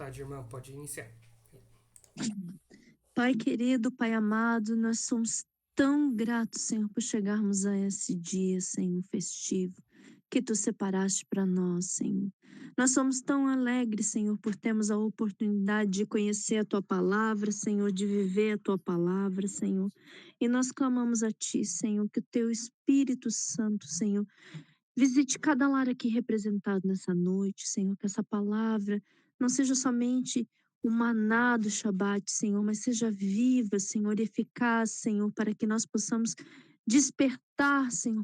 vontade, irmã, pode iniciar. Pai querido, Pai amado, nós somos tão gratos, Senhor, por chegarmos a esse dia, Senhor, festivo, que Tu separaste para nós, Senhor. Nós somos tão alegres, Senhor, por termos a oportunidade de conhecer a Tua palavra, Senhor, de viver a Tua palavra, Senhor. E nós clamamos a Ti, Senhor, que o Teu Espírito Santo, Senhor, visite cada lar aqui representado nessa noite, Senhor, que essa palavra não seja somente o maná do Shabat, Senhor, mas seja viva, Senhor, e eficaz, Senhor, para que nós possamos despertar, Senhor,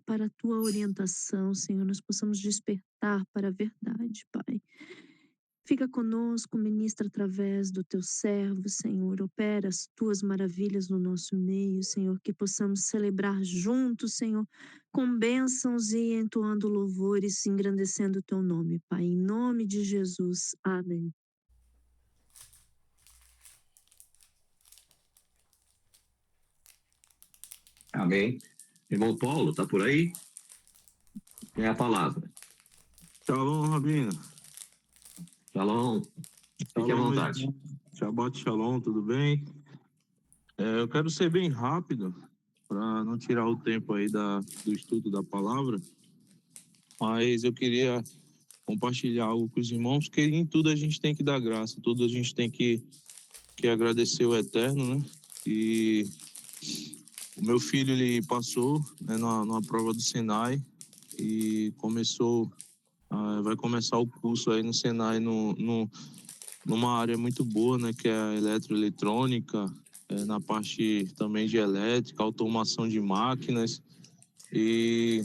para a tua orientação, Senhor, nós possamos despertar para a verdade, Pai. Fica conosco, ministra através do teu servo, Senhor, opera as tuas maravilhas no nosso meio, Senhor, que possamos celebrar juntos, Senhor, com bênçãos e entoando louvores, engrandecendo o teu nome, Pai, em nome de Jesus, amém. Amém. Irmão Paulo, tá por aí? Tem a palavra. Shalom, Rabino. Shalom. Fique à vontade. Shabbat Shalom, tudo bem? Eu quero ser bem rápido, para não tirar o tempo aí do estudo da palavra, mas eu queria compartilhar algo com os irmãos, que em tudo a gente tem que dar graça, tudo a gente tem que agradecer o Eterno, né? E o meu filho, ele passou, né, numa prova do Senai e vai começar o curso aí no Senai numa área muito boa, né, que é a eletroeletrônica, na parte também de elétrica, automação de máquinas. E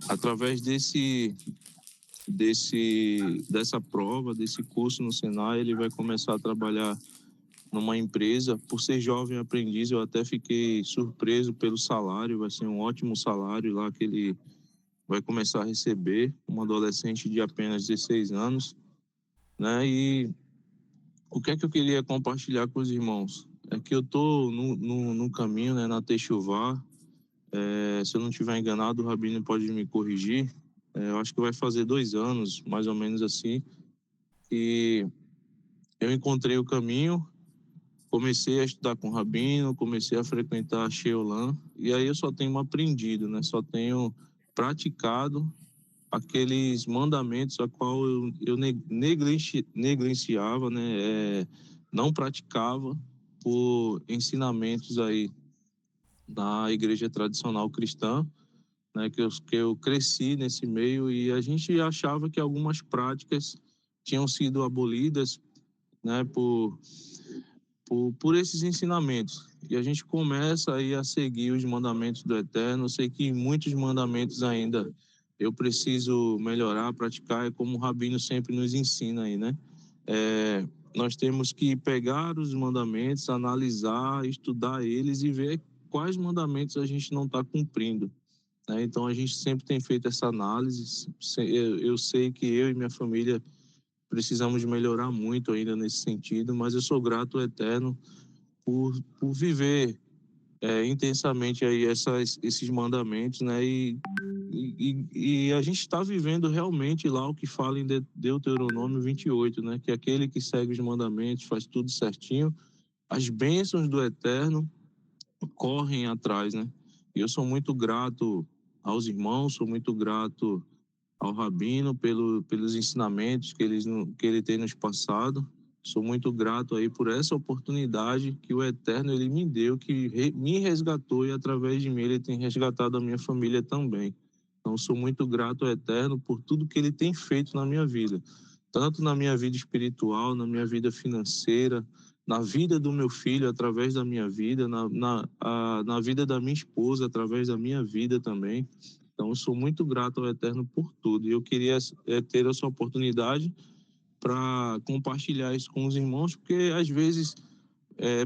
através dessa prova, desse curso no Senai, ele vai começar a trabalhar numa empresa. Por ser jovem aprendiz, eu até fiquei surpreso pelo salário, vai ser um ótimo salário lá que ele vai começar a receber, um adolescente de apenas 16 anos, né? E o que é que eu queria compartilhar com os irmãos? É que eu estou no caminho, né, na Techuvá. Se eu não estiver enganado, o Rabino pode me corrigir. Eu acho que vai fazer 2 anos, mais ou menos assim, que eu encontrei o caminho, comecei a estudar com o Rabino, comecei a frequentar a Sheolam, e aí eu só tenho aprendido, né? Só tenho praticado aqueles mandamentos a qual eu negligenciava, né? Não praticava por ensinamentos aí na igreja tradicional cristã, né? Que eu cresci nesse meio e a gente achava que algumas práticas tinham sido abolidas, né? Por esses ensinamentos. E a gente começa aí a seguir os mandamentos do Eterno. Eu sei que muitos mandamentos ainda eu preciso melhorar, praticar, é como o Rabino sempre nos ensina aí, né? Nós temos que pegar os mandamentos, analisar, estudar eles e ver quais mandamentos a gente não está cumprindo, né? Então, a gente sempre tem feito essa análise. Eu sei que eu e minha família precisamos melhorar muito ainda nesse sentido, mas eu sou grato ao Eterno por viver intensamente aí esses mandamentos, né? E a gente está vivendo realmente lá o que fala em Deuteronômio 28, né? Que aquele que segue os mandamentos, faz tudo certinho, as bênçãos do Eterno correm atrás, né? E eu sou muito grato aos irmãos, sou muito grato ao Rabino pelos ensinamentos que ele tem nos passado. Sou muito grato aí por essa oportunidade que o Eterno ele me deu, que me resgatou, e através de mim ele tem resgatado a minha família também. Então sou muito grato ao Eterno por tudo que ele tem feito na minha vida, tanto na minha vida espiritual, na minha vida financeira, na vida do meu filho através da minha vida, na vida da minha esposa através da minha vida também. Então, eu sou muito grato ao Eterno por tudo. E eu queria ter essa oportunidade para compartilhar isso com os irmãos, porque às vezes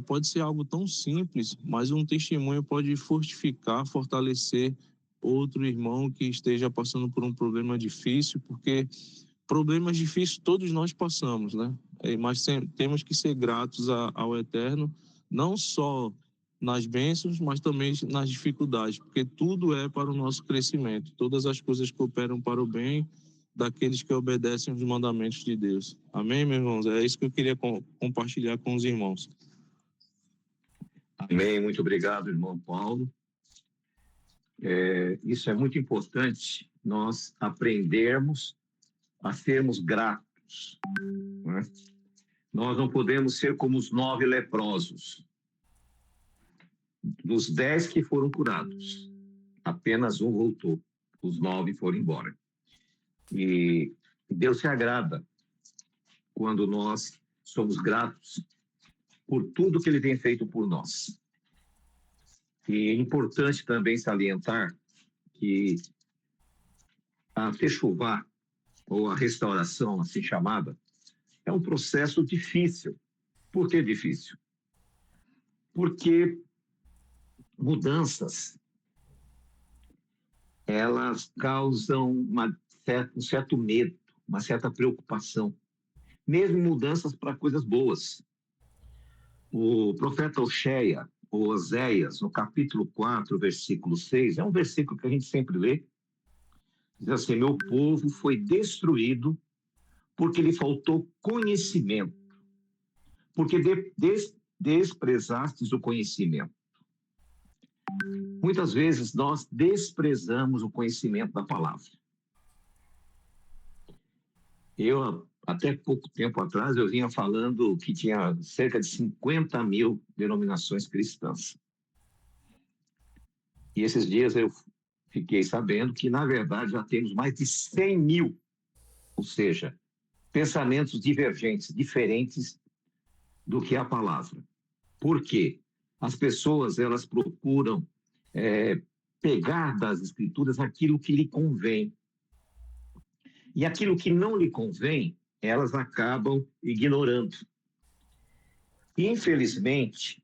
pode ser algo tão simples, mas um testemunho pode fortificar, fortalecer outro irmão que esteja passando por um problema difícil, porque problemas difíceis todos nós passamos, né? Mas temos que ser gratos ao Eterno, não só nas bênçãos, mas também nas dificuldades, porque tudo é para o nosso crescimento. Todas as coisas cooperam para o bem daqueles que obedecem os mandamentos de Deus. Amém, meus irmãos? É isso que eu queria compartilhar com os irmãos. Amém, muito obrigado, irmão Paulo. Isso é muito importante, nós aprendermos a sermos gratos, né? Nós não podemos ser como os 9 leprosos. Dos 10 que foram curados, apenas um voltou, os 9 foram embora. E Deus se agrada quando nós somos gratos por tudo que Ele tem feito por nós. E é importante também salientar que a techuvá, ou a restauração, assim chamada, é um processo difícil. Por que difícil? Porque mudanças, elas causam um certo medo, uma certa preocupação, mesmo mudanças para coisas boas. O profeta Oséias, no capítulo 4, versículo 6, é um versículo que a gente sempre lê, diz assim: meu povo foi destruído porque lhe faltou conhecimento, porque desprezastes o conhecimento. Muitas vezes nós desprezamos o conhecimento da palavra. Eu, até pouco tempo atrás, eu vinha falando que tinha cerca de 50 mil denominações cristãs. E esses dias eu fiquei sabendo que, na verdade, já temos mais de 100 mil, ou seja, pensamentos divergentes, diferentes do que a palavra. Por quê? As pessoas, elas procuram pegar das escrituras aquilo que lhe convém. E aquilo que não lhe convém, elas acabam ignorando. E, infelizmente,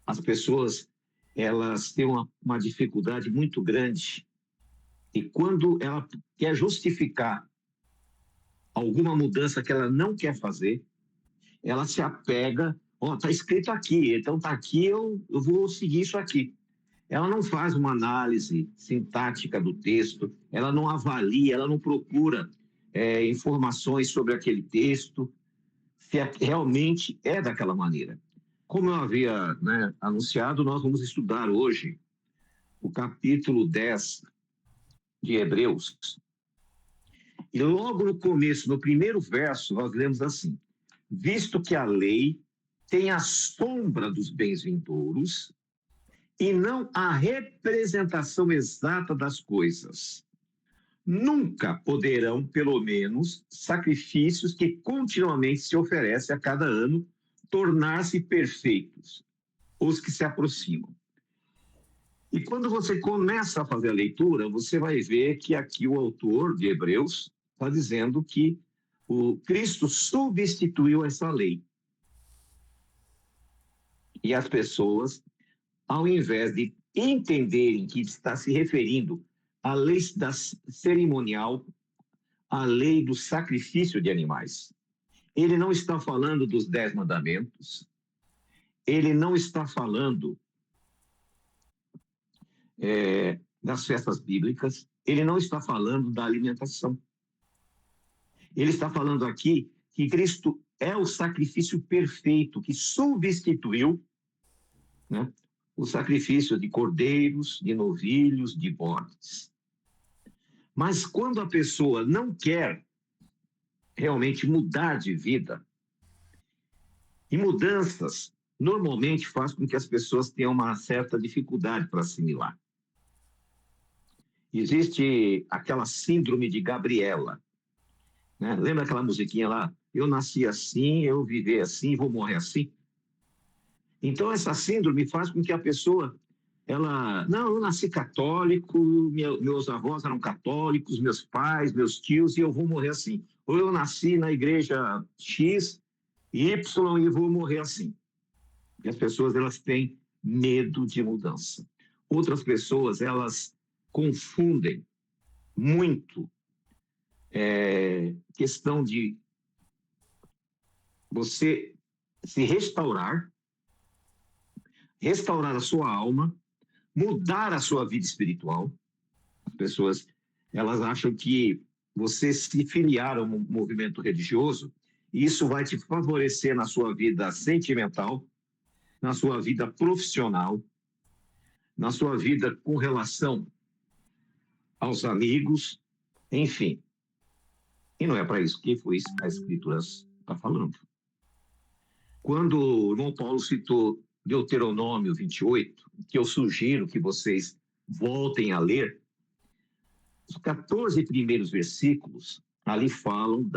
as pessoas, elas têm uma dificuldade muito grande. E quando ela quer justificar alguma mudança que ela não quer fazer, ela se apega, está escrito aqui, então está aqui, eu vou seguir isso aqui. Ela não faz uma análise sintática do texto, ela não avalia, ela não procura informações sobre aquele texto, se realmente é daquela maneira. Como eu havia anunciado, nós vamos estudar hoje o capítulo 10 de Hebreus. E logo no começo, no primeiro verso, nós lemos assim: visto que a lei tem a sombra dos bens vindouros e não a representação exata das coisas, nunca poderão, pelo menos, sacrifícios que continuamente se oferecem a cada ano, tornar-se perfeitos, os que se aproximam. E quando você começa a fazer a leitura, você vai ver que aqui o autor de Hebreus está dizendo que o Cristo substituiu essa lei. E as pessoas, ao invés de entenderem que está se referindo à lei da cerimonial, à lei do sacrifício de animais, ele não está falando dos 10 mandamentos, ele não está falando das festas bíblicas, ele não está falando da alimentação. Ele está falando aqui que Cristo é o sacrifício perfeito que substituiu, o sacrifício de cordeiros, de novilhos, de bodes. Mas quando a pessoa não quer realmente mudar de vida, e mudanças normalmente faz com que as pessoas tenham uma certa dificuldade para assimilar. Existe aquela síndrome de Gabriela, né? Lembra aquela musiquinha lá? Eu nasci assim, eu vivi assim, vou morrer assim. Então, essa síndrome faz com que a pessoa, eu nasci católico, meus avós eram católicos, meus pais, meus tios, e eu vou morrer assim. Ou eu nasci na igreja X, Y, e vou morrer assim. E as pessoas, elas têm medo de mudança. Outras pessoas, elas confundem muito questão de você se restaurar a sua alma, mudar a sua vida espiritual. As pessoas, elas acham que você se filiar a um movimento religioso, e isso vai te favorecer na sua vida sentimental, na sua vida profissional, na sua vida com relação aos amigos, enfim. E não é para isso que foi a Escritura está falando. Quando o irmão Paulo citou Deuteronômio 28, que eu sugiro que vocês voltem a ler, os 14 primeiros versículos ali falam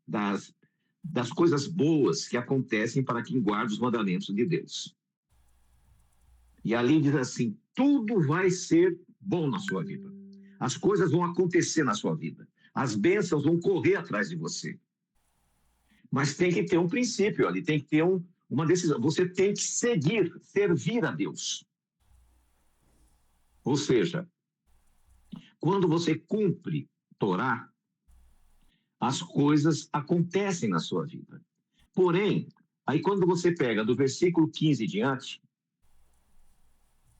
das coisas boas que acontecem para quem guarda os mandamentos de Deus. E ali diz assim, tudo vai ser bom na sua vida. As coisas vão acontecer na sua vida. As bênçãos vão correr atrás de você. Mas tem que ter um princípio ali, tem que ter uma decisão. Você tem que seguir, servir a Deus. Ou seja, quando você cumpre Torá, as coisas acontecem na sua vida. Porém, aí quando você pega do versículo 15 em diante,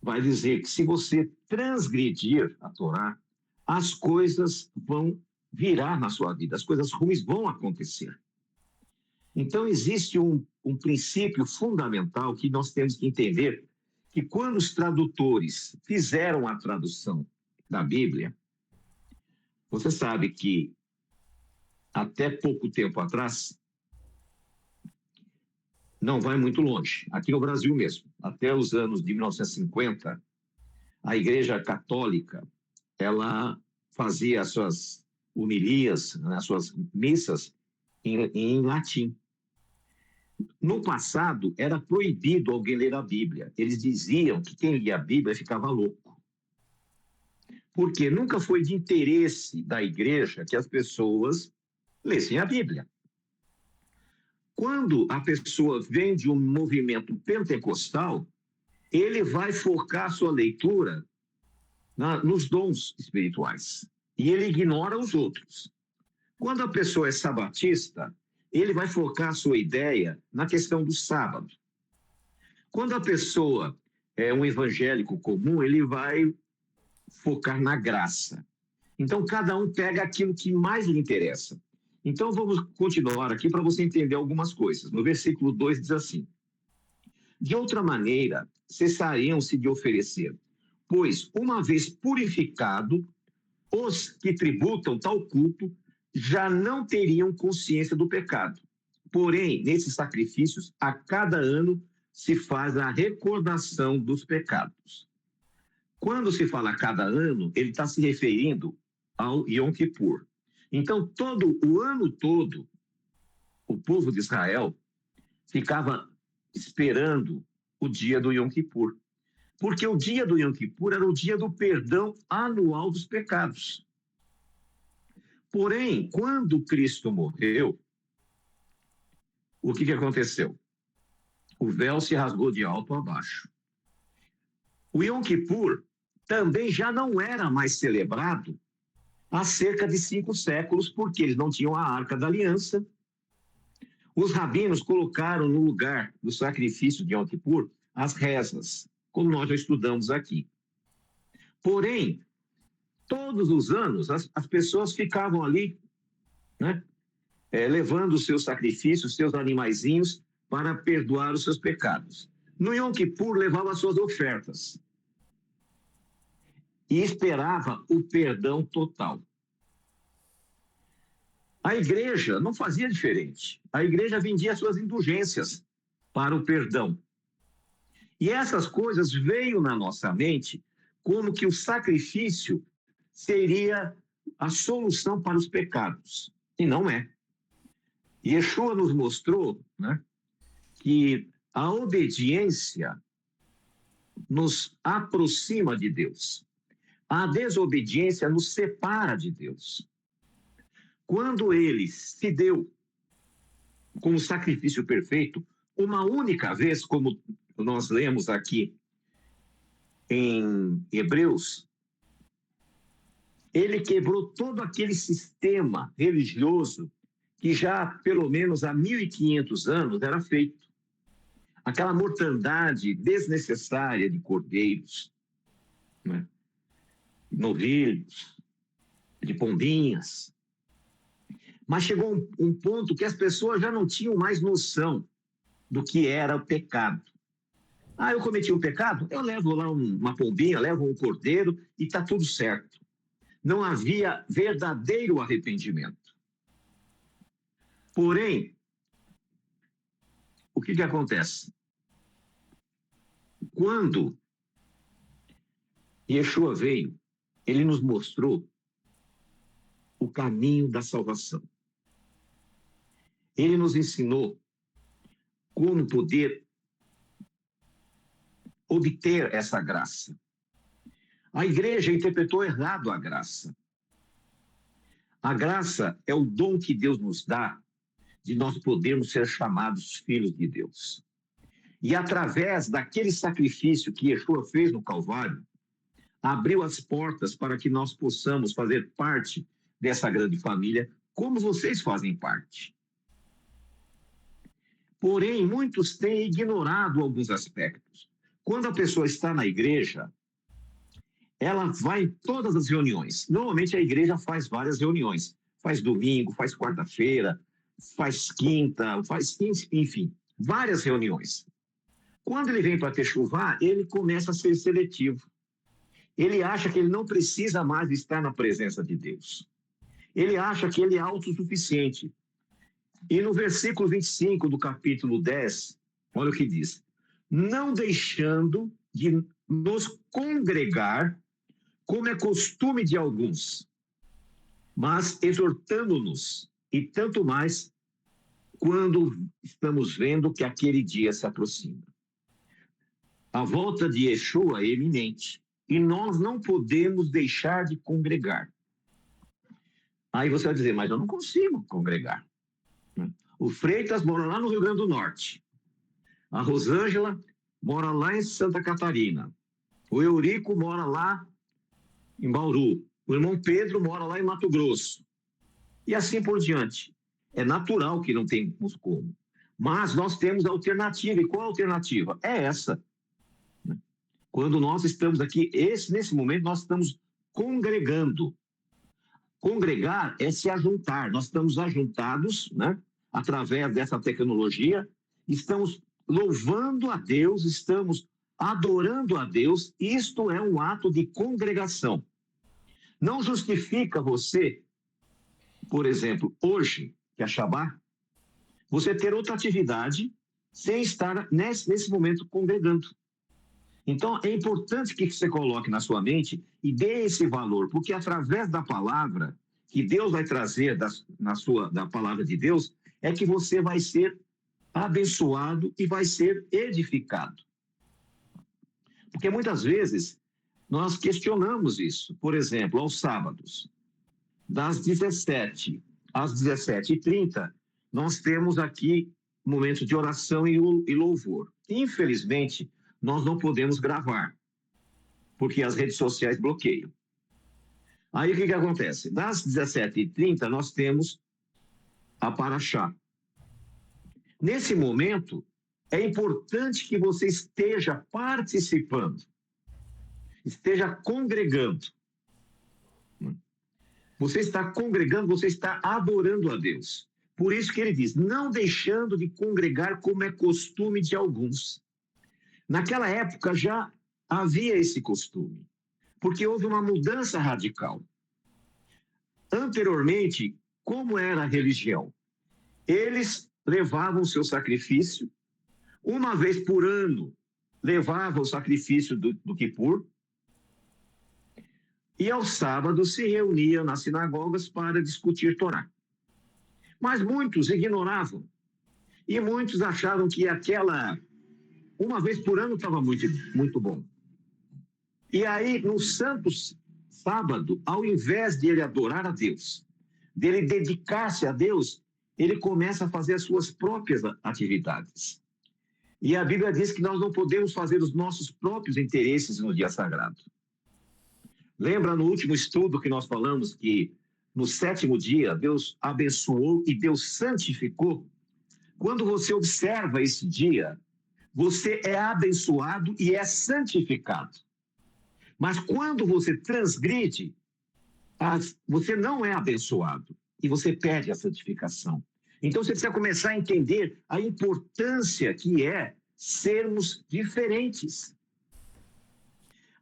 vai dizer que se você transgredir a Torá, as coisas vão virar na sua vida, as coisas ruins vão acontecer. Então, existe um princípio fundamental que nós temos que entender, que quando os tradutores fizeram a tradução da Bíblia, você sabe que até pouco tempo atrás, não vai muito longe, aqui no Brasil mesmo, até os anos de 1950, a Igreja Católica, ela fazia as suas homilias, as suas missas em latim. No passado, era proibido alguém ler a Bíblia. Eles diziam que quem lia a Bíblia ficava louco. Porque nunca foi de interesse da igreja que as pessoas lessem a Bíblia. Quando a pessoa vem de um movimento pentecostal, ele vai focar sua leitura nos dons espirituais. E ele ignora os outros. Quando a pessoa é sabatista, ele vai focar a sua ideia na questão do sábado. Quando a pessoa é um evangélico comum, ele vai focar na graça. Então, cada um pega aquilo que mais lhe interessa. Então, vamos continuar aqui para você entender algumas coisas. No versículo 2 diz assim, de outra maneira, cessariam-se de oferecer, pois, uma vez purificado, os que tributam tal culto já não teriam consciência do pecado. Porém, nesses sacrifícios, a cada ano se faz a recordação dos pecados. Quando se fala a cada ano, ele está se referindo ao Yom Kippur. Então, o ano todo, o povo de Israel ficava esperando o dia do Yom Kippur. Porque o dia do Yom Kippur era o dia do perdão anual dos pecados. Porém, quando Cristo morreu, o que aconteceu? O véu se rasgou de alto a baixo. O Yom Kippur também já não era mais celebrado há cerca de 5 séculos, porque eles não tinham a Arca da Aliança. Os rabinos colocaram no lugar do sacrifício de Yom Kippur as rezas, como nós já estudamos aqui. Porém, todos os anos, as pessoas ficavam ali, né, levando os seus sacrifícios, seus animaizinhos, para perdoar os seus pecados. No Yom Kippur, levava as suas ofertas. E esperava o perdão total. A igreja não fazia diferente. A igreja vendia suas indulgências para o perdão. E essas coisas veio na nossa mente como que o sacrifício seria a solução para os pecados. E não é. Yeshua nos mostrou, né, que a obediência nos aproxima de Deus. A desobediência nos separa de Deus. Quando ele se deu como sacrifício perfeito, uma única vez, como nós lemos aqui em Hebreus, ele quebrou todo aquele sistema religioso que já, pelo menos há 1.500 anos, era feito. Aquela mortandade desnecessária de cordeiros, né? Novilhos, de pombinhas. Mas chegou um ponto que as pessoas já não tinham mais noção do que era o pecado. Eu cometi um pecado? Eu levo lá uma pombinha, levo um cordeiro e está tudo certo. Não havia verdadeiro arrependimento. Porém, o que acontece? Quando Yeshua veio, ele nos mostrou o caminho da salvação. Ele nos ensinou como poder obter essa graça. A igreja interpretou errado a graça. A graça é o dom que Deus nos dá de nós podermos ser chamados filhos de Deus. E através daquele sacrifício que Yeshua fez no Calvário, abriu as portas para que nós possamos fazer parte dessa grande família, como vocês fazem parte. Porém, muitos têm ignorado alguns aspectos. Quando a pessoa está na igreja, ela vai em todas as reuniões. Normalmente a igreja faz várias reuniões. Faz domingo, faz quarta-feira, faz quinta, enfim, várias reuniões. Quando ele vem para Techuvá, ele começa a ser seletivo. Ele acha que ele não precisa mais estar na presença de Deus. Ele acha que ele é autossuficiente. E no versículo 25 do capítulo 10, olha o que diz: não deixando de nos congregar, como é costume de alguns, mas exortando-nos, e tanto mais quando estamos vendo que aquele dia se aproxima. A volta de Yeshua é iminente, e nós não podemos deixar de congregar. Aí você vai dizer, mas eu não consigo congregar. O Freitas mora lá no Rio Grande do Norte. A Rosângela mora lá em Santa Catarina. O Eurico mora lá em Bauru. O irmão Pedro mora lá em Mato Grosso. E assim por diante. É natural que não tenhamos como. Mas nós temos a alternativa. E qual a alternativa? É essa. Quando nós estamos aqui, nesse momento, nós estamos congregando. Congregar é se ajuntar. Nós estamos ajuntados, né? Através dessa tecnologia, estamos louvando a Deus, estamos adorando a Deus. Isto é um ato de congregação. Não justifica você, por exemplo, hoje, que é Shabá, você ter outra atividade sem estar nesse momento congregando. Então, é importante que você coloque na sua mente e dê esse valor, porque através da palavra que Deus vai trazer da palavra de Deus, é que você vai ser abençoado e vai ser edificado. Porque muitas vezes nós questionamos isso. Por exemplo, aos sábados, das 17 às 17h30, nós temos aqui momentos de oração e louvor. Infelizmente, nós não podemos gravar, porque as redes sociais bloqueiam. Aí o que acontece? Das 17h30, nós temos a Paraxá. Nesse momento, é importante que você esteja participando, esteja congregando. Você está congregando, você está adorando a Deus. Por isso que ele diz, não deixando de congregar como é costume de alguns. Naquela época já havia esse costume, porque houve uma mudança radical. Anteriormente, como era a religião? Eles levavam o seu sacrifício, uma vez por ano, levavam o sacrifício do Quipur, e aos sábados se reuniam nas sinagogas para discutir Torá. Mas muitos ignoravam, e muitos achavam que aquela, uma vez por ano, estava muito, muito bom. E aí, no santo sábado, ao invés de ele adorar a Deus, dele dedicar-se a Deus, ele começa a fazer as suas próprias atividades. E a Bíblia diz que nós não podemos fazer os nossos próprios interesses no dia sagrado. Lembra no último estudo que nós falamos que no 7º dia Deus abençoou e Deus santificou? Quando você observa esse dia, você é abençoado e é santificado. Mas quando você transgride, você não é abençoado e você perde a santificação. Então você precisa começar a entender a importância que é sermos diferentes.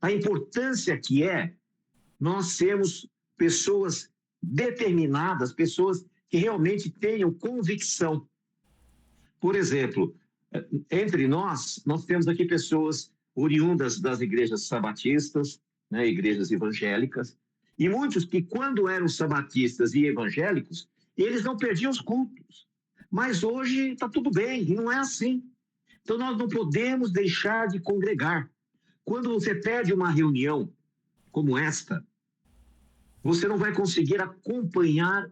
A importância que é nós sermos pessoas determinadas, pessoas que realmente tenham convicção. Por exemplo, entre nós temos aqui pessoas oriundas das igrejas sabatistas, né, igrejas evangélicas, e muitos que, quando eram sabatistas e evangélicos, eles não perdiam os cultos. Mas hoje está tudo bem, e não é assim. Então, nós não podemos deixar de congregar. Quando você perde uma reunião como esta, você não vai conseguir acompanhar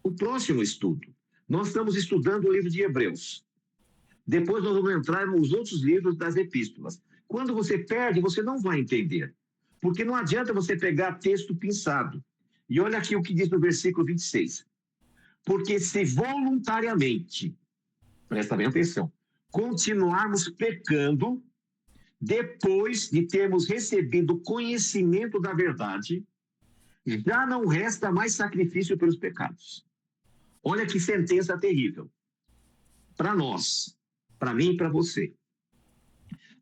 o próximo estudo. Nós estamos estudando o livro de Hebreus. Depois nós vamos entrar nos outros livros das epístolas. Quando você perde, você não vai entender. Porque não adianta você pegar texto pensado. E olha aqui o que diz no versículo 26. Porque se voluntariamente, presta bem atenção, continuarmos pecando, depois de termos recebido conhecimento da verdade, já não resta mais sacrifício pelos pecados. Olha que sentença terrível. Para nós, para mim e para você.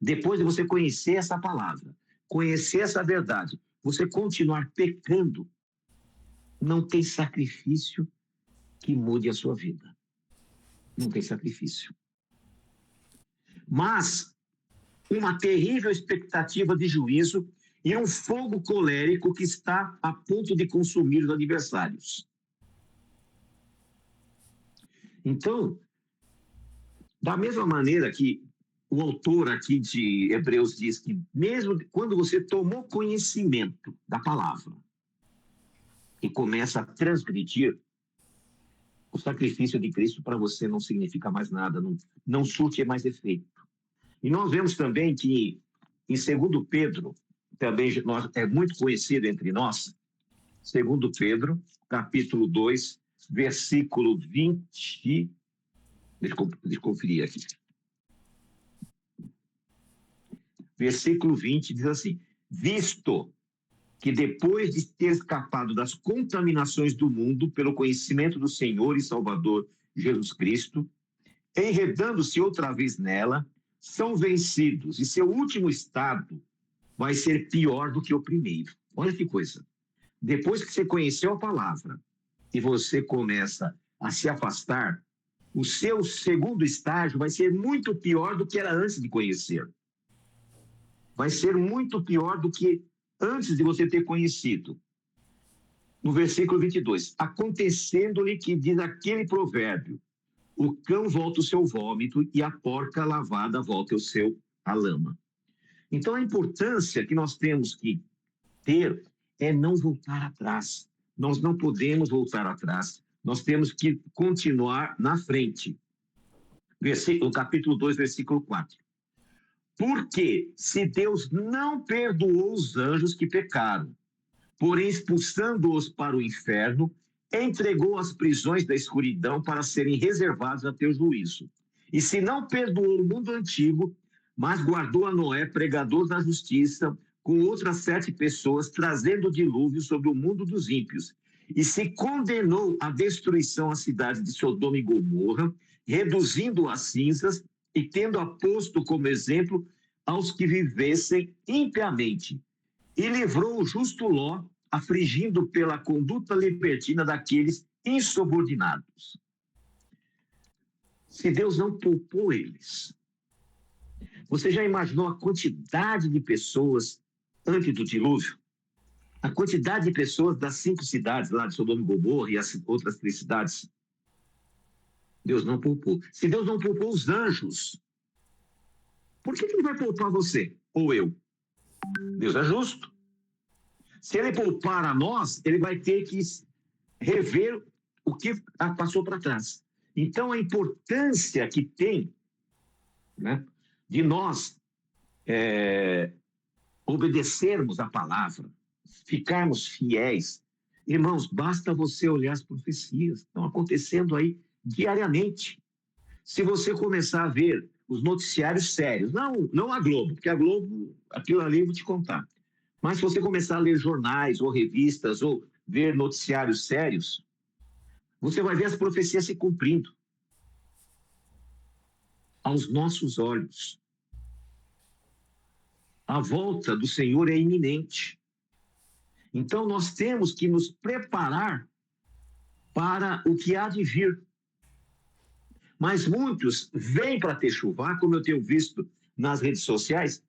Depois de você conhecer essa palavra, conhecer essa verdade, você continuar pecando, não tem sacrifício que mude a sua vida. Não tem sacrifício. Mas uma terrível expectativa de juízo e um fogo colérico que está a ponto de consumir os adversários. Então, da mesma maneira que o autor aqui de Hebreus diz que mesmo quando você tomou conhecimento da palavra e começa a transgredir, o sacrifício de Cristo para você não significa mais nada, não surte mais efeito. E nós vemos também que em 2 Pedro, também é muito conhecido entre nós, 2 Pedro, capítulo 2, versículo 20, deixa eu conferir aqui. Versículo 20 diz assim: visto que depois de ter escapado das contaminações do mundo pelo conhecimento do Senhor e Salvador Jesus Cristo, enredando-se outra vez nela, são vencidos, e seu último estado vai ser pior do que o primeiro. Olha que coisa. Depois que você conheceu a palavra e você começa a se afastar, o seu segundo estágio vai ser muito pior do que era antes de conhecer. Vai ser muito pior do que antes de você ter conhecido. No versículo 22, acontecendo-lhe que diz aquele provérbio, o cão volta o seu vômito e a porca lavada volta a lama. Então, a importância que nós temos que ter é não voltar atrás. Nós não podemos voltar atrás. Nós temos que continuar na frente. O capítulo 2, versículo 4. Porque se Deus não perdoou os anjos que pecaram, porém expulsando-os para o inferno, entregou as prisões da escuridão para serem reservados a teu juízo. E se não perdoou o mundo antigo, mas guardou a Noé, pregador da justiça, com outras 7 pessoas, trazendo o dilúvio sobre o mundo dos ímpios. E se condenou à destruição a cidade de Sodoma e Gomorra, reduzindo a cinzas e tendo aposto como exemplo aos que vivessem impiamente. E livrou o justo Ló, afligindo pela conduta libertina daqueles insubordinados. Se Deus não poupou eles, você já imaginou a quantidade de pessoas antes do dilúvio? A quantidade de pessoas das 5 cidades lá de Sodoma e Gomorra e as outras 3 cidades? Deus não poupou. Se Deus não poupou os anjos, por que ele vai poupar você ou eu? Deus é justo. Se ele poupar a nós, ele vai ter que rever o que passou para trás. Então, a importância que tem, né, de nós obedecermos a palavra, ficarmos fiéis. Irmãos, basta você olhar as profecias, estão acontecendo aí diariamente. Se você começar a ver os noticiários sérios, não a Globo, porque a Globo, aquilo ali eu vou te contar. Mas se você começar a ler jornais ou revistas ou ver noticiários sérios, Você vai ver as profecias se cumprindo aos nossos olhos. A volta do Senhor é iminente. Então, nós temos que nos preparar para o que há de vir. Mas muitos vêm para Techuvá, como eu tenho visto nas redes sociais,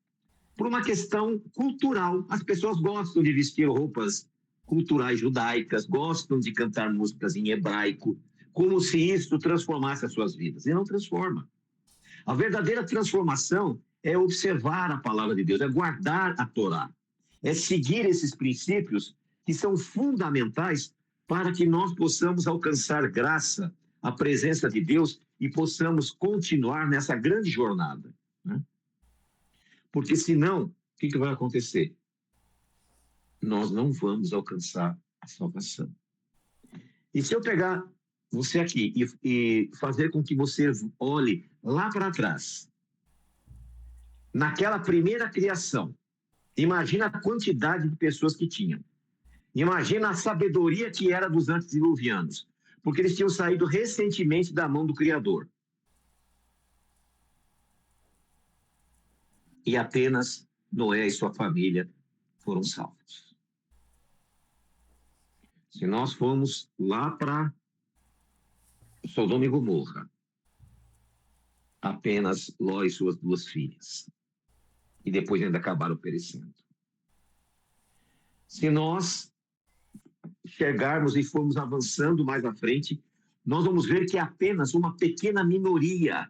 por uma questão cultural. As pessoas gostam de vestir roupas culturais judaicas, gostam de cantar músicas em hebraico, como se isso transformasse as suas vidas. E não transforma. A verdadeira transformação é observar a palavra de Deus, é guardar a Torá, é seguir esses princípios que são fundamentais para que nós possamos alcançar graça, a presença de Deus e possamos continuar nessa grande jornada, né? Porque senão, o que vai acontecer? Nós não vamos alcançar a salvação. E se eu pegar você aqui e fazer com que você olhe lá para trás, naquela primeira criação, imagina a quantidade de pessoas que tinham. Imagina a sabedoria que era dos antediluvianos, porque eles tinham saído recentemente da mão do Criador. E apenas Noé e sua família foram salvos. Se nós formos lá para Sodoma e Gomorra, apenas Ló e suas 2 filhas. E depois ainda acabaram perecendo. Se nós chegarmos e formos avançando mais à frente, nós vamos ver que apenas uma pequena minoria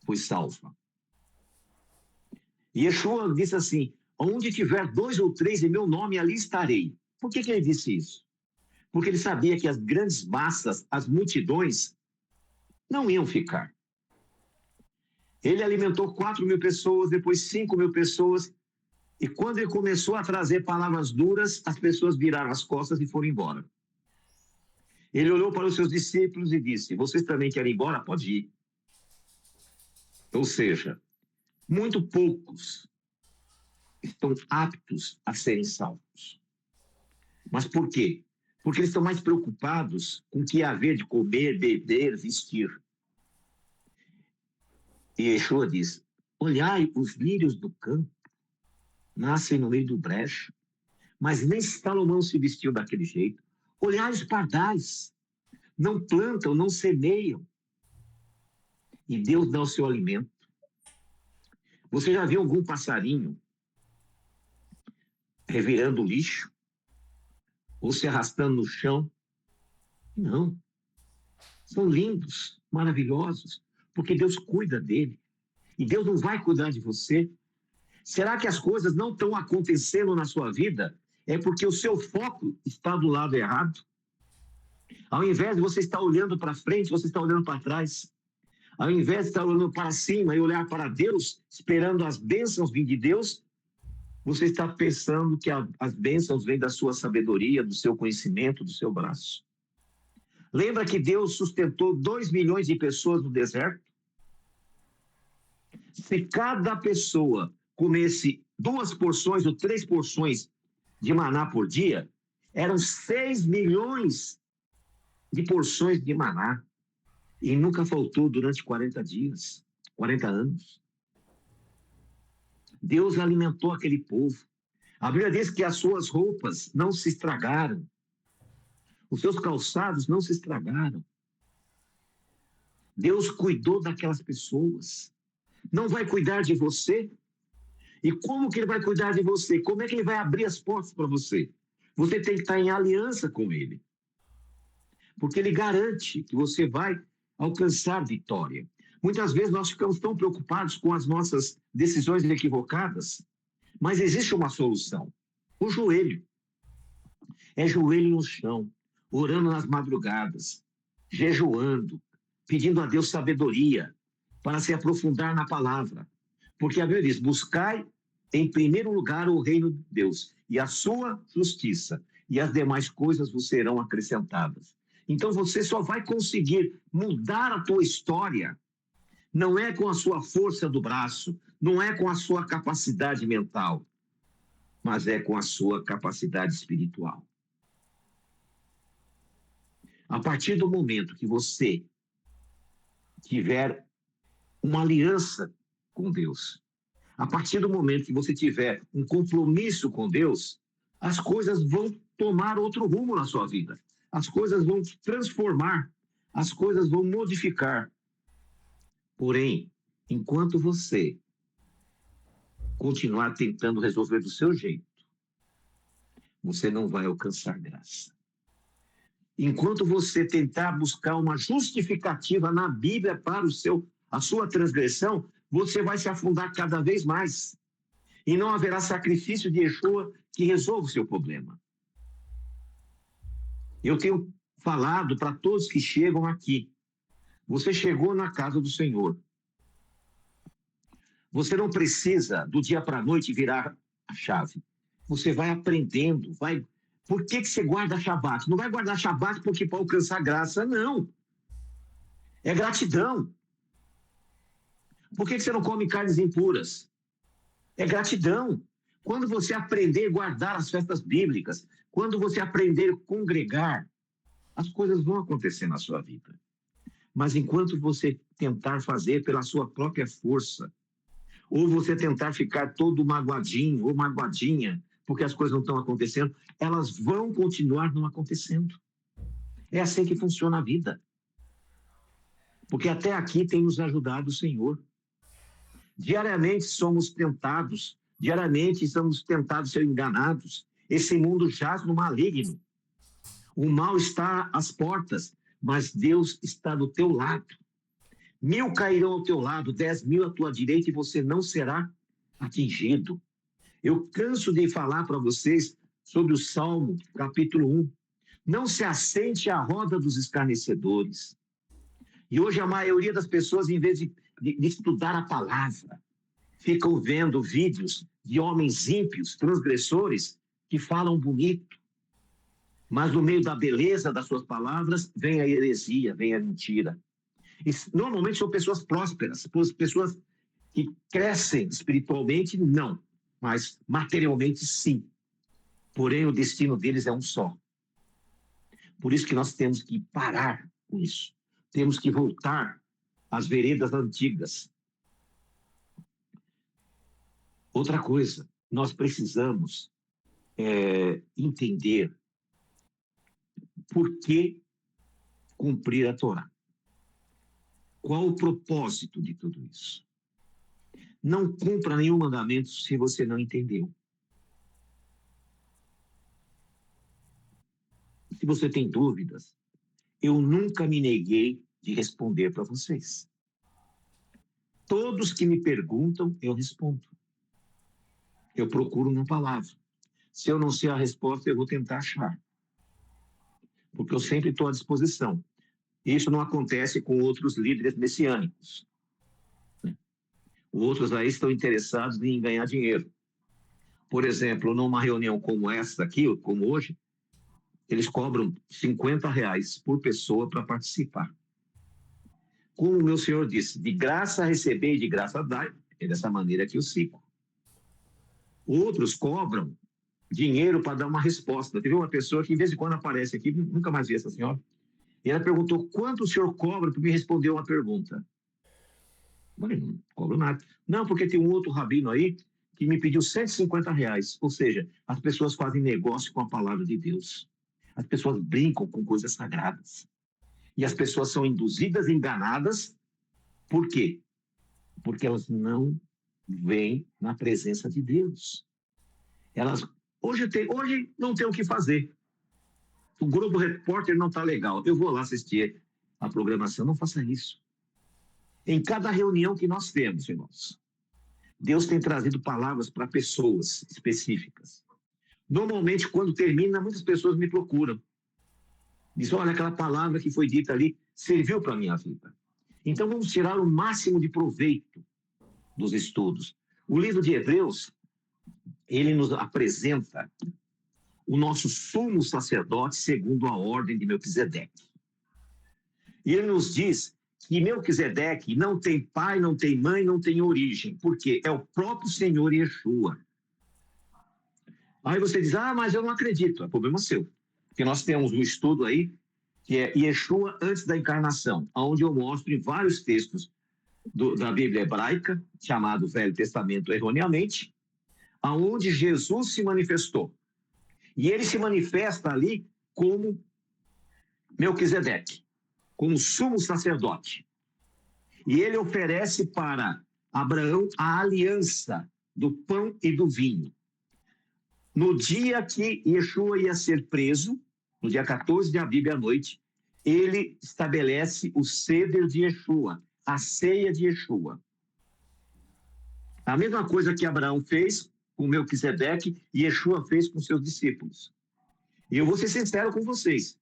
foi salva. E Yeshua disse assim: onde tiver 2 ou 3 em meu nome, ali estarei. Por que ele disse isso? Porque ele sabia que as grandes massas, as multidões, não iam ficar. Ele alimentou 4.000 pessoas, depois 5.000 pessoas, e quando ele começou a trazer palavras duras, as pessoas viraram as costas e foram embora. Ele olhou para os seus discípulos e disse: vocês também querem ir embora? Pode ir. Ou seja, muito poucos estão aptos a serem salvos. Mas por quê? Porque eles estão mais preocupados com o que há a ver de comer, beber, vestir. E Yeshua diz: olhai, os lírios do campo nascem no meio do brejo, mas nem Salomão se vestiu daquele jeito. Olhai os pardais, não plantam, não semeiam, e Deus dá o seu alimento. Você já viu algum passarinho revirando lixo? Ou se arrastando no chão? Não. São lindos, maravilhosos, porque Deus cuida dele. E Deus não vai cuidar de você. Será que as coisas não estão acontecendo na sua vida? É porque o seu foco está do lado errado? Ao invés de você estar olhando para frente, você está olhando para trás. Ao invés de estar olhando para cima e olhar para Deus, esperando as bênçãos vir de Deus, você está pensando que as bênçãos vêm da sua sabedoria, do seu conhecimento, do seu braço. Lembra que Deus sustentou 2 milhões de pessoas no deserto? Se cada pessoa comesse 2 porções ou 3 porções de maná por dia, eram 6 milhões de porções de maná. E nunca faltou durante 40 dias, 40 anos. Deus alimentou aquele povo. A Bíblia diz que as suas roupas não se estragaram. Os seus calçados não se estragaram. Deus cuidou daquelas pessoas. Não vai cuidar de você? E como que ele vai cuidar de você? Como é que ele vai abrir as portas para você? Você tem que estar em aliança com ele. Porque ele garante que você vai alcançar vitória. Muitas vezes nós ficamos tão preocupados com as nossas decisões equivocadas, mas existe uma solução. O joelho. É joelho no chão, orando nas madrugadas, jejuando, pedindo a Deus sabedoria para se aprofundar na palavra. Porque a Bíblia diz: buscai em primeiro lugar o reino de Deus e a sua justiça, e as demais coisas vos serão acrescentadas. Então você só vai conseguir mudar a tua história, não é com a sua força do braço, não é com a sua capacidade mental, mas é com a sua capacidade espiritual. A partir do momento que você tiver uma aliança com Deus, a partir do momento que você tiver um compromisso com Deus, as coisas vão tomar outro rumo na sua vida. As coisas vão se transformar, as coisas vão modificar. Porém, enquanto você continuar tentando resolver do seu jeito, você não vai alcançar graça. Enquanto você tentar buscar uma justificativa na Bíblia para a sua transgressão, você vai se afundar cada vez mais. E não haverá sacrifício de Yeshua que resolva o seu problema. Eu tenho falado para todos que chegam aqui. Você chegou na casa do Senhor. Você não precisa, do dia para a noite, virar a chave. Você vai aprendendo, vai... Por que você guarda Shabat? Não vai guardar Shabat porque para alcançar graça, não. É gratidão. Por que você não come carnes impuras? É gratidão. Quando você aprender a guardar as festas bíblicas, quando você aprender a congregar, as coisas vão acontecer na sua vida. Mas enquanto você tentar fazer pela sua própria força, ou você tentar ficar todo magoadinho ou magoadinha, porque as coisas não estão acontecendo, elas vão continuar não acontecendo. É assim que funciona a vida. Porque até aqui tem nos ajudado o Senhor. Diariamente somos tentados, diariamente estamos tentados a ser enganados. Esse mundo jaz no maligno. O mal está às portas, mas Deus está do teu lado. 1000 cairão ao teu lado, 10.000 à tua direita, e você não será atingido. Eu canso de falar para vocês sobre o Salmo, capítulo 1. Não se assente à roda dos escarnecedores. E hoje a maioria das pessoas, em vez de estudar a palavra, ficam vendo vídeos de homens ímpios, transgressores, que falam bonito. Mas no meio da beleza das suas palavras, vem a heresia, vem a mentira. E, normalmente são pessoas prósperas, pessoas que crescem espiritualmente, não. Mas materialmente, sim. Porém, o destino deles é um só. Por isso que nós temos que parar com isso. Temos que voltar às veredas antigas. Outra coisa, nós precisamos entender por que cumprir a Torá. Qual o propósito de tudo isso? Não cumpra nenhum mandamento se você não entendeu. Se você tem dúvidas, eu nunca me neguei de responder para vocês. Todos que me perguntam, eu respondo. Eu procuro uma palavra. Se eu não sei a resposta, eu vou tentar achar. Porque eu sempre estou à disposição. Isso não acontece com outros líderes messiânicos. Outros aí estão interessados em ganhar dinheiro. Por exemplo, numa reunião como essa aqui, como hoje, eles cobram R$50 por pessoa para participar. Como o meu Senhor disse, de graça receber e de graça dar, é dessa maneira que eu sigo. Outros cobram dinheiro para dar uma resposta. Teve uma pessoa que, de vez em quando, aparece aqui, nunca mais vi essa senhora, e ela perguntou, quanto o senhor cobra para me responder uma pergunta? Eu falei, não cobro nada. Não, porque tem um outro rabino aí que me pediu R$150. Ou seja, as pessoas fazem negócio com a palavra de Deus. As pessoas brincam com coisas sagradas. E as pessoas são induzidas, enganadas. Por quê? Porque elas não vêm na presença de Deus. Elas hoje não tem o que fazer. O Globo Repórter não está legal. Eu vou lá assistir a programação. Não faça isso. Em cada reunião que nós temos, irmãos, Deus tem trazido palavras para pessoas específicas. Normalmente, quando termina, muitas pessoas me procuram. Dizem, olha, aquela palavra que foi dita ali serviu para a minha vida. Então, vamos tirar o máximo de proveito dos estudos. O livro de Hebreus, ele nos apresenta o nosso sumo sacerdote segundo a ordem de Melquisedeque. E ele nos diz que Melquisedeque não tem pai, não tem mãe, não tem origem, porque é o próprio Senhor Yeshua. Aí você diz, mas eu não acredito, é problema seu. Porque nós temos um estudo aí que é Yeshua antes da encarnação, onde eu mostro em vários textos da Bíblia hebraica, chamado Velho Testamento erroneamente, aonde Jesus se manifestou. E ele se manifesta ali como Melquisedeque, como sumo sacerdote. E ele oferece para Abraão a aliança do pão e do vinho. No dia que Yeshua ia ser preso, no dia 14 de Aviv à noite, ele estabelece o ceder de Yeshua, a ceia de Yeshua. A mesma coisa que Abraão fez com Melquisedeque e Yeshua fez com seus discípulos. E eu vou ser sincero com vocês.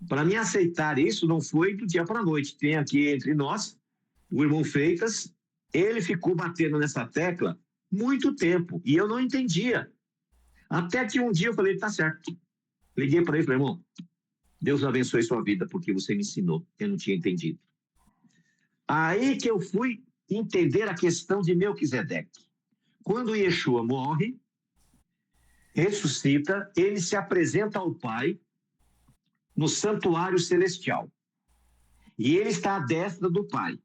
Para mim aceitar isso não foi do dia para a noite. Tem aqui entre nós o irmão Freitas, ele ficou batendo nessa tecla muito tempo e eu não entendia. Até que um dia eu falei, tá certo. Liguei para ele e falei, irmão, Deus abençoe sua vida porque você me ensinou, eu não tinha entendido. Aí que eu fui entender a questão de Melquisedeque. Quando Yeshua morre, ressuscita, ele se apresenta ao Pai no santuário celestial. E ele está à destra do Pai.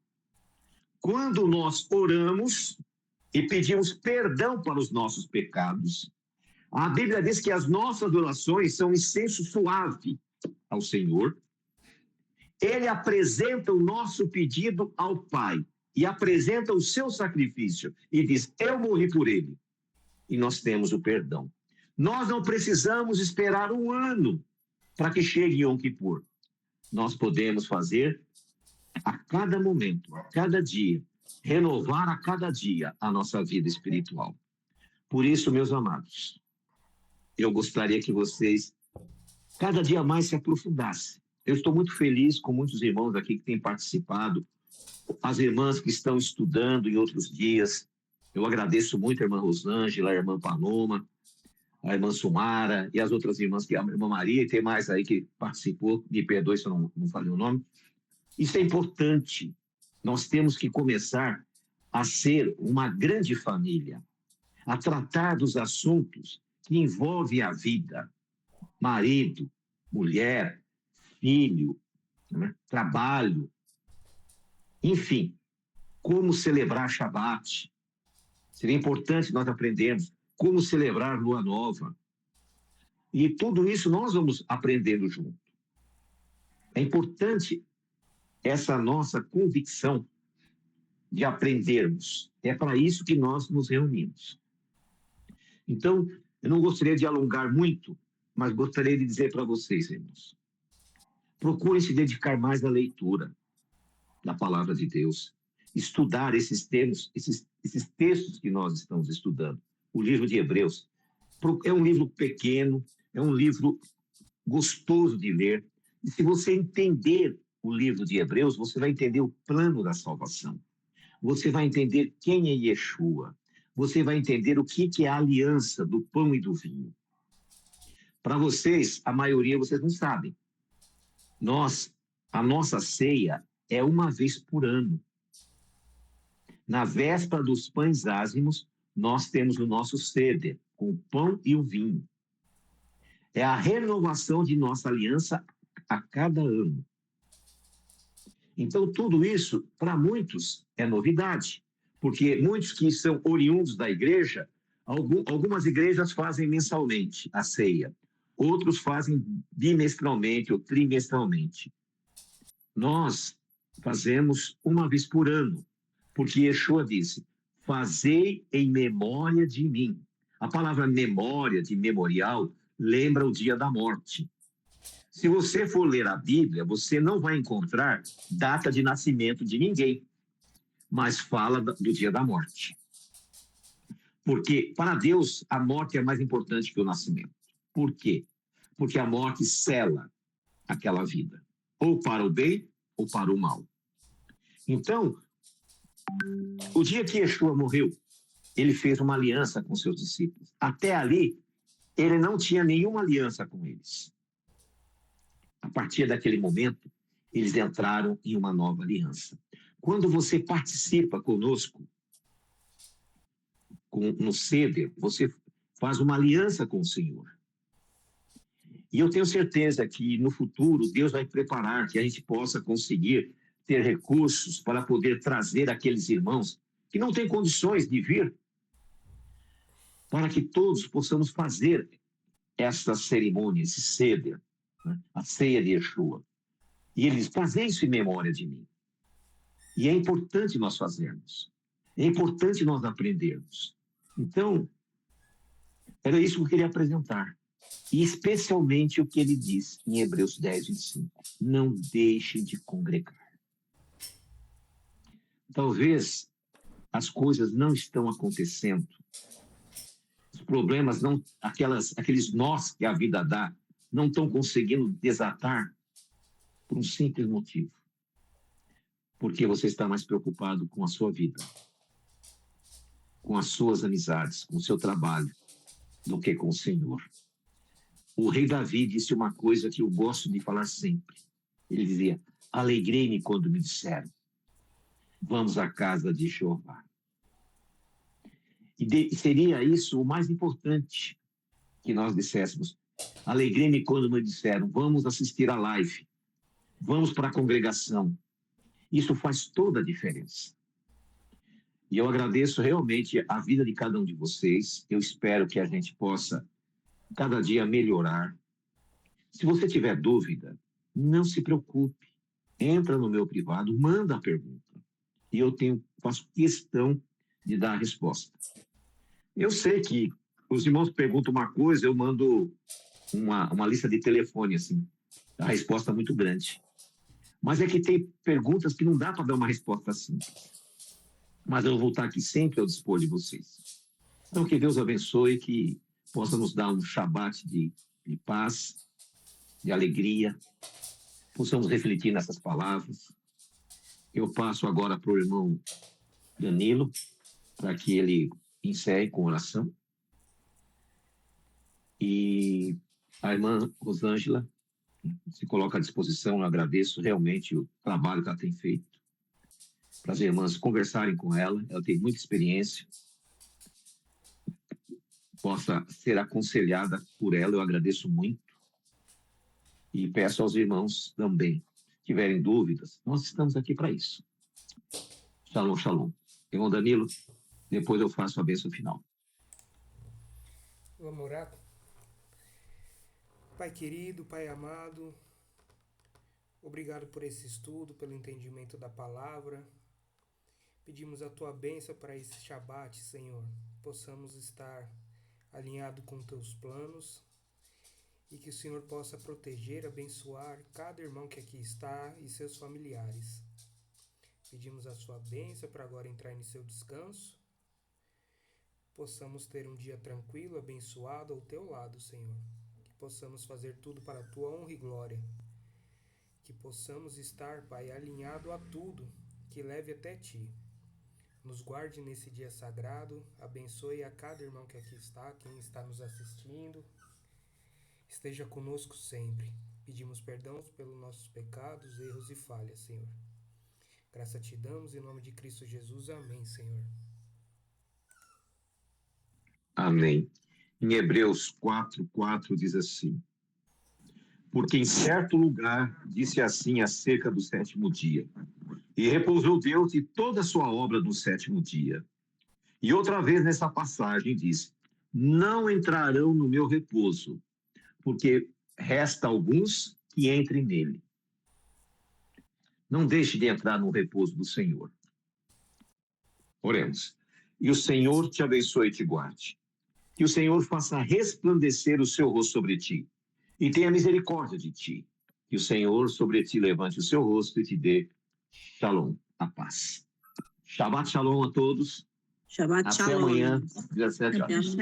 Quando nós oramos e pedimos perdão para os nossos pecados, a Bíblia diz que as nossas orações são incenso suave ao Senhor. Ele apresenta o nosso pedido ao Pai e apresenta o seu sacrifício e diz, eu morri por ele. E nós temos o perdão. Nós não precisamos esperar um ano para que chegue Yom Kippur. Nós podemos fazer a cada momento, a cada dia, renovar a cada dia a nossa vida espiritual. Por isso, meus amados, eu gostaria que vocês cada dia mais se aprofundassem. Eu estou muito feliz com muitos irmãos aqui que têm participado, as irmãs que estão estudando em outros dias. Eu agradeço muito a irmã Rosângela, a irmã Paloma, a irmã Sumara e as outras irmãs, que a irmã Maria, e tem mais aí que participou, me perdoe se eu não falei o nome. Isso é importante. Nós temos que começar a ser uma grande família, a tratar dos assuntos que envolvem a vida. Marido, mulher, filho, né? Trabalho, enfim, como celebrar Shabat. Seria importante nós aprendermos como celebrar Lua Nova. E tudo isso nós vamos aprendendo junto. É importante essa nossa convicção de aprendermos. É para isso que nós nos reunimos. Então, eu não gostaria de alongar muito, mas gostaria de dizer para vocês, irmãos, procurem se dedicar mais à leitura da palavra de Deus, estudar esses termos, esses textos que nós estamos estudando. O livro de Hebreus é um livro pequeno, é um livro gostoso de ler. E se você entender o livro de Hebreus, você vai entender o plano da salvação. Você vai entender quem é Yeshua. Você vai entender o que é a aliança do pão e do vinho. Para vocês, a maioria vocês não sabem. A nossa ceia é uma vez por ano. Na véspera dos pães ázimos, nós temos o nosso ceder, com o pão e o vinho. É a renovação de nossa aliança a cada ano. Então, tudo isso, para muitos, é novidade, porque muitos que são oriundos da igreja, algumas igrejas fazem mensalmente a ceia, outros fazem bimestralmente ou trimestralmente. Nós fazemos uma vez por ano, porque Yeshua disse, fazei em memória de mim. A palavra memória, de memorial, lembra o dia da morte. Se você for ler a Bíblia, você não vai encontrar data de nascimento de ninguém, mas fala do dia da morte. Porque, para Deus, a morte é mais importante que o nascimento. Por quê? Porque a morte sela aquela vida, ou para o bem ou para o mal. Então, o dia que Yeshua morreu, ele fez uma aliança com seus discípulos. Até ali, ele não tinha nenhuma aliança com eles. A partir daquele momento, eles entraram em uma nova aliança. Quando você participa conosco no ceder, você faz uma aliança com o Senhor. E eu tenho certeza que no futuro Deus vai preparar que a gente possa conseguir ter recursos para poder trazer aqueles irmãos que não têm condições de vir, para que todos possamos fazer esta cerimônia, esse seder, né? A ceia de Yeshua. E ele diz, fazer isso em memória de mim. E é importante nós fazermos. É importante nós aprendermos. Então, era isso que eu queria apresentar. E especialmente o que ele diz em Hebreus 10, 25. Não deixem de congregar. Talvez as coisas não estão acontecendo. Os problemas, não, aqueles nós que a vida dá, não estão conseguindo desatar por um simples motivo. Porque você está mais preocupado com a sua vida, com as suas amizades, com o seu trabalho, do que com o Senhor. O rei Davi disse uma coisa que eu gosto de falar sempre. Ele dizia, alegrei-me quando me disseram, vamos à casa de Jeová. E seria isso o mais importante que nós disséssemos. Alegrei-me quando me disseram, vamos assistir a live, vamos para a congregação. Isso faz toda a diferença. E eu agradeço realmente a vida de cada um de vocês. Eu espero que a gente possa cada dia melhorar. Se você tiver dúvida, não se preocupe. Entra no meu privado, manda a pergunta. E eu faço questão de dar a resposta. Eu sei que os irmãos perguntam uma coisa, eu mando uma lista de telefone, assim. A resposta é muito grande. Mas é que tem perguntas que não dá para dar uma resposta simples. Mas eu vou estar aqui sempre ao dispor de vocês. Então, que Deus abençoe, que possa nos dar um Shabat de paz, de alegria, possamos refletir nessas palavras. Eu passo agora para o irmão Danilo, para que ele encerre com oração. E a irmã Rosângela se coloca à disposição, eu agradeço realmente o trabalho que ela tem feito, para as irmãs conversarem com ela tem muita experiência, possa ser aconselhada por ela, eu agradeço muito, e peço aos irmãos também, se tiverem dúvidas, nós estamos aqui para isso. Shalom, shalom. Irmão Danilo, depois eu faço a bênção final. Vamos orar? Pai querido, Pai amado, obrigado por esse estudo, pelo entendimento da palavra. Pedimos a Tua bênção para esse Shabat, Senhor. Possamos estar alinhados com Teus planos e que o Senhor possa proteger, abençoar cada irmão que aqui está e seus familiares. Pedimos a Sua bênção para agora entrar em seu descanso. Possamos ter um dia tranquilo, abençoado ao Teu lado, Senhor. Possamos fazer tudo para a Tua honra e glória. Que possamos estar, Pai, alinhado a tudo que leve até Ti. Nos guarde nesse dia sagrado, abençoe a cada irmão que aqui está, quem está nos assistindo. Esteja conosco sempre. Pedimos perdão pelos nossos pecados, erros e falhas, Senhor. Graça Te damos em nome de Cristo Jesus. Amém, Senhor. Amém. Em Hebreus 4:4 diz assim, porque em certo lugar disse assim acerca do sétimo dia, e repousou Deus de toda a sua obra no sétimo dia. E outra vez nessa passagem diz, não entrarão no meu repouso, porque resta alguns que entrem nele. Não deixe de entrar no repouso do Senhor. Oremos. E o Senhor te abençoe e te guarde. Que o Senhor faça resplandecer o seu rosto sobre ti e tenha misericórdia de ti. Que o Senhor sobre ti levante o seu rosto e te dê shalom, a paz. Shabbat shalom a todos. Shabbat Até shalom. amanhã, às 17 horas.